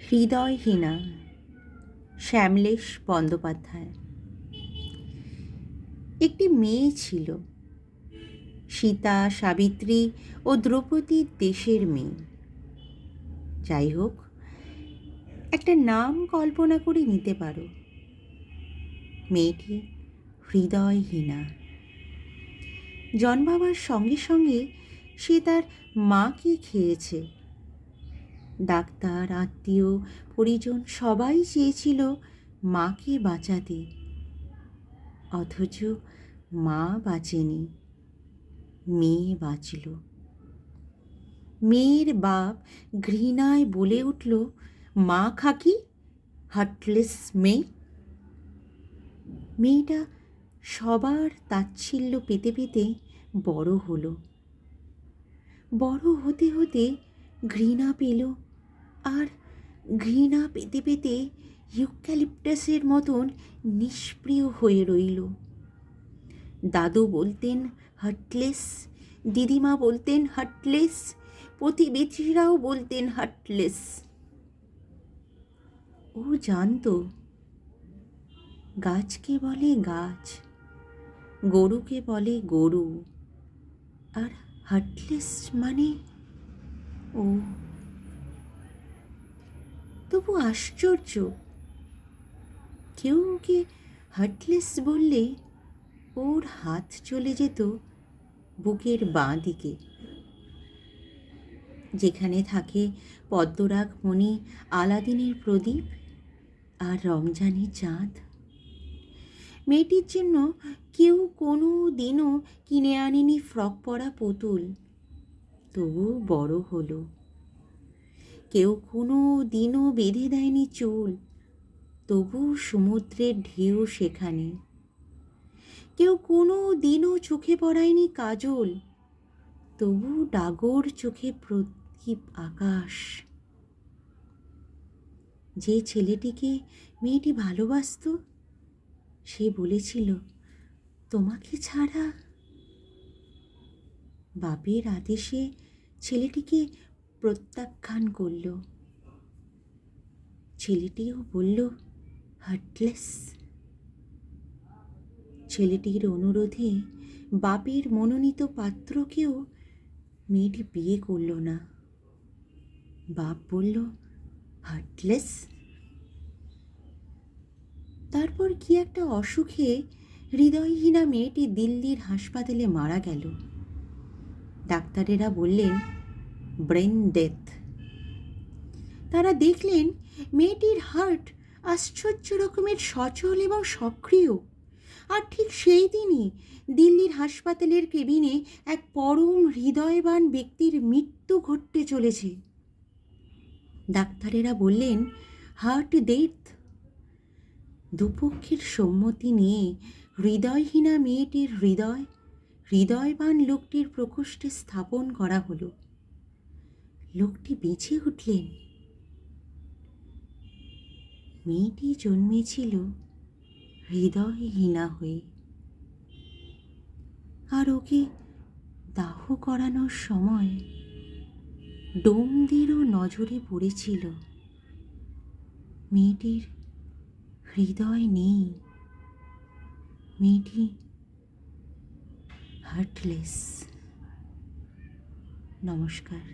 হৃদয়হীনা, শ্যামলেশ বন্দ্যোপাধ্যায়। একটি মেয়ে ছিল, সীতা, সাবিত্রী ও দ্রৌপদীর দেশের মেয়ে। যাই হোক, একটা নাম কল্পনা করে নিতে পারো। মেয়েটি হৃদয়হীনা। জন্মাবার সঙ্গে সঙ্গে সে তার মাকে খেয়েছে। ডাক্তার, আত্মীয়, পরিজন সবাই চেয়েছিল মাকে বাঁচাতে, অথচ মা বাঁচেনি, মেয়ে বাঁচল। মেয়ের বাপ ঘৃণায় বলে উঠল, মা খাকি, হার্টলেস মেয়ে। মেয়েটা সবার তাচ্ছিল্য পেতে পেতে বড় হলো। বড় হতে হতে ঘৃণা পেল, আর ঘৃণা পেতে পেতে ইউক্যালিপটাসের মতন নিষ্প্রিয় হয়ে রইল। দাদু বলতেন হার্টলেস, দিদিমা বলতেন হার্টলেস, প্রতিবেশীরাও বলতেন হার্টলেস। ও জানতো গাছকে বলে গাছ, গরুকে বলে গরু, আর হার্টলেস মানে ও। তবু আশ্চর্য, কেউ ওকে হার্টলেস বললে ওর হাত চলে যেত বুকের বাঁ দিকে, যেখানে থাকে পদ্মরাগ মণি, আলাদিনের প্রদীপ আর রমজানি চাঁদ। মেয়েটির জন্য কেউ কোনো দিনও কিনে আনেনি ফ্রক পরা পুতুল, তবু বড় হলো। কেউ কোনো দিনও বেঁধে দেয়নি চুল, তবু সমুদ্রের ঢেউ সেখানে। কেউ কোনো দিনও চোখে পড়ায়নি কাজল, তবু ডাগর চোখে প্রদীপ আকাশ। যে ছেলেটিকে মেয়েটি ভালোবাসত, সে বলেছিল, তোমাকে ছাড়া। বাপের আদেশে ছেলেটিকে প্রত্যাখ্যান করল। ছেলেটিও বলল হার্টলেস। ছেলেটির অনুরোধে বাপের মনোনীত পাত্রকেও মেয়েটি বিয়ে করল না। বাপ বলল হার্টলেস। তারপর কি একটা অসুখে হৃদয়হীনা মেয়েটি দিল্লির হাসপাতালে মারা গেল। ডাক্তারেরা বললেন ব্রেন ডেথ। তারা দেখলেন মেয়েটির হার্ট আশ্চর্য রকমের সচল এবং সক্রিয়। আর ঠিক সেই দিনই দিল্লির হাসপাতালের কেবিনে এক পরম হৃদয়বান ব্যক্তির মৃত্যু ঘটতে চলেছে। ডাক্তারেরা বললেন হার্ট ডেথ। দুপক্ষের সম্মতি নিয়ে হৃদয়হীনা মেয়েটির হৃদয় হৃদয়বান লোকটির প্রকোষ্ঠে স্থাপন করা হলো। লোকটি বেঁচে উঠলেন। মেয়েটি জন্মেছিল হৃদয়হীনা হয়ে, আর ওকে দাহ করানোর সময় ডোমদেরও নজরে পড়েছিল মেয়েটির হৃদয় নেই, মেয়েটি হার্টলেস। নমস্কার।